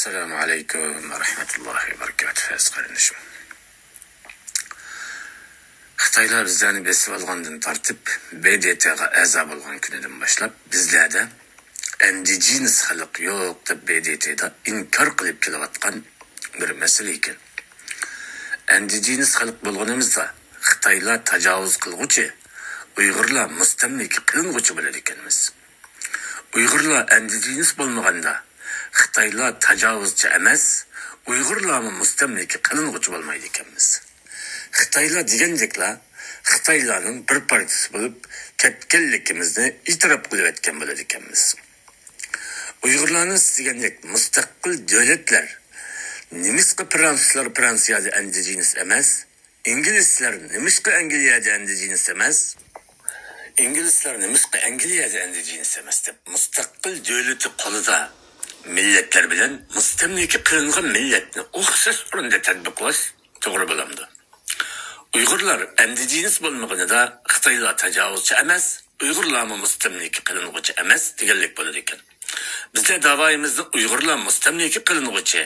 Assalamu alaikum wa rahmatullahi wa barakatuh. Qarindishim. Xitoylar bizlarni besib olgandan tortib, BDT'ga a'zo bo'lgan kunidan boshlab bizlarda indigenous xalq yo'q deb BDT'da inkor qilib kelayotgan bir masala ekan. Indigenous xalq bo'lganimizda Xitoylar tajovuz qilguvchi, Uyg'urlar mustamlika qilinguchi bo'lar ekanmiz. Uyg'urlar indigenous bo'lmaganda Xitoylar tajovuzchi emas, Uyg'urlarni mustamlika qilinguchi bo'lmaydi ekanmiz. Xitoylar degandeklar Xitoylarning bir partisi bo'lib ketganligimizni e'tirof qilib aytgan bo'lar ekanmiz. Uyg'urlarni degandek mustaqil davlatlar, nimishqa Fransiyada indigenous emas, inglizlar nimishqa Angliyada indigenous emas, inglizlar nimishqa Angliyada indigenous emas deb mustaqil davlati qo'lida millatlar bilan mustamlika qilingan millatni o'xshash o'rinda tatbiqlash to'g'ri bo'lamdi. Uyg'urlar indigenous bo'lmaganida Xitoylar tajovuzchi emas, Uyg'urlarmi mustamlika qilinguchi emas deganlik bo'lar ekan. Bizlar da'voyimizni Uyg'urlar mustamlika qilinguchi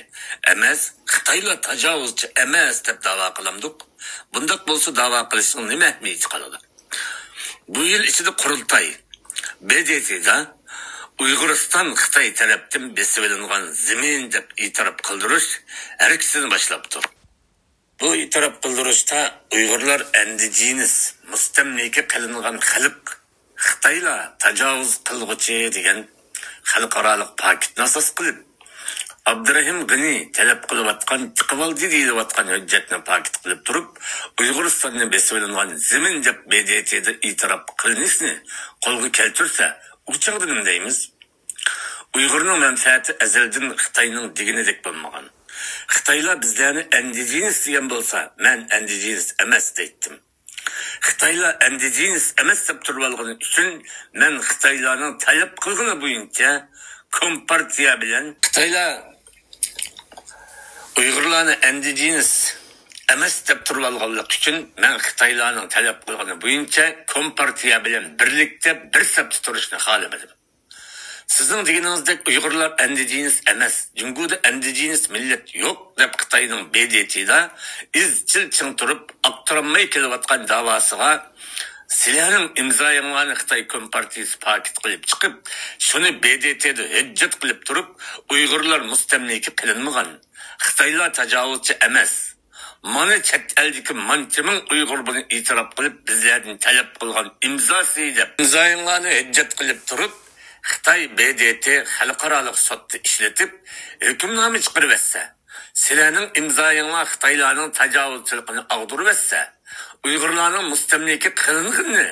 emas, Xitoylar tajovuzchi emas deb da'vo qilamdik. Bunday bo'lsa da'vo qilishning nima ahamiyati qoladi? Bu yil ichida qurultay BDT'da Uyg'uriston Xitoy tarafdan besib olingan zamin deb e'tirof qildirish harakatini boshlabdi. Bu e'tirof qildirishda Uyg'urlar indigenous mustamlika qilingan xalq, Xitoylar tajovuz qilg'uchi degan xalqaro paketni asos qilib, Abdurahim G'ani talab qilayotgan tiqvoldi deyilayotgan hujjatni paket qilib turib, Uyg'uristonni besib olingan zamin deb BDT'da e'tirof qilinishni qo'lga keltirsa, uçağda nima deymiz? Uyg'urning manfaati azaldan Xitoyning deganidek bo'lmagan. Xitoylar bizlarni indigenous degan bo'lsa, men indigenous emas deydim. Xitoylar indigenous emas deb turib olgani uchun men Xitoylarning talab qilgani bo'yicha kompartiya bilan Xitoylar Uyg'urlarni indigenous emas deb turib olganlik uchun men Xitoylarning talab qilgani bo'yicha kompartiya bilan birlikda bir safda turishni xohlamadim. Sizning deganingizdek Uyg'urlar indigenous emas, Junguda indigenous millat yo'q deb Xitoyning BDT'da izchil ching turib, aqtaranmay kelayotgan davosiga sizlarning imzoyinglarni Xitoy kompartiyasi paket qilib chiqib, shuni BDT'da hujjat qilib turib, Uyg'urlar mustamlika qilinmagan, Xitoylar tajovuzchi emas. Mana chet eldagi manchimin Uyg'ur buni e'tirof qilib, bizlardan talab qilgan imzosi deb imzoyinglarni hujjat qilib turib, Xitoy BDT xalqaro sudda ishlatib, hukmnoma chiqarib etsa, sizlarning imzoyinglar Xitoylarning tajovuzchiligini ag'dirib etsa, Uyg'urlarning mustamlika qilinganini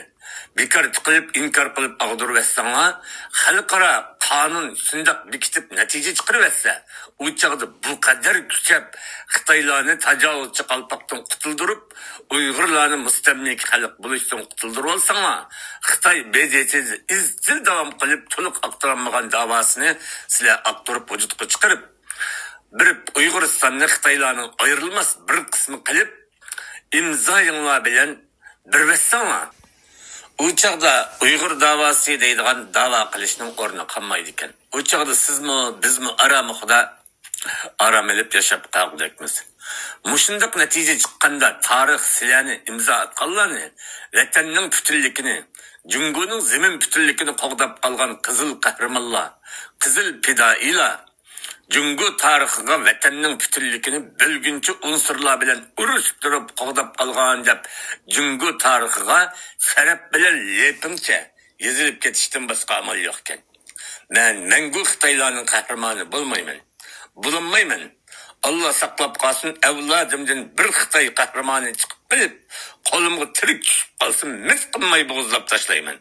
bekor qilib, inkor qilib ag'dirib etsanglar, xalqaro qonun shundoq bekitib natija chiqarib etsa, u chog'da bu qadar kuchab Xitoylarni tajovuzchi qalpoqdan qutuldirib, Uyg'urlarni mustamlika xalq bo'lishdan qutuldirib olsanglar, Xitoy BDT'ni izchil davom qilib to'liq aqtaranmagan davosini sizlar aqtirib vujudga chiqarib, bir Uyg'uristonni Xitoylarning ayrilmas bir qismi qilib, imzoyinglar bilan bir vessanglar, u chog'da Uyg'ur davosi deydigan davo qilishning o'rni qolmaydi ekan. U chog'da sizmi, bizmi aramoqda aram elib yashab qoldik. Mushundaq natija chiqqanda tarix sizlarni imzo atganlarni, vatanning butunligini, Junguning zamin butunligini qo'g'dab qolgan qizil qahramonlar, qizil fidoilar, Jungu tarixiga vatanning butunligini bölgünçü unsurlar bilan urushib turib qo'g'dab qolgan deb Jungu tarixiga sharaf bilan lepincha yozilib ketishdan boshqa amal yo'q ekan. Men mangu Xitoylarning qahramoni bo'lmayman. Bulunmayman. Allah saqlab qolsin, avlodimdan bir Xitoy qahramoni chiqib qilib, qo'limga tirik tushib qolsin, mis qilmay bo'g'izlab tashlayman.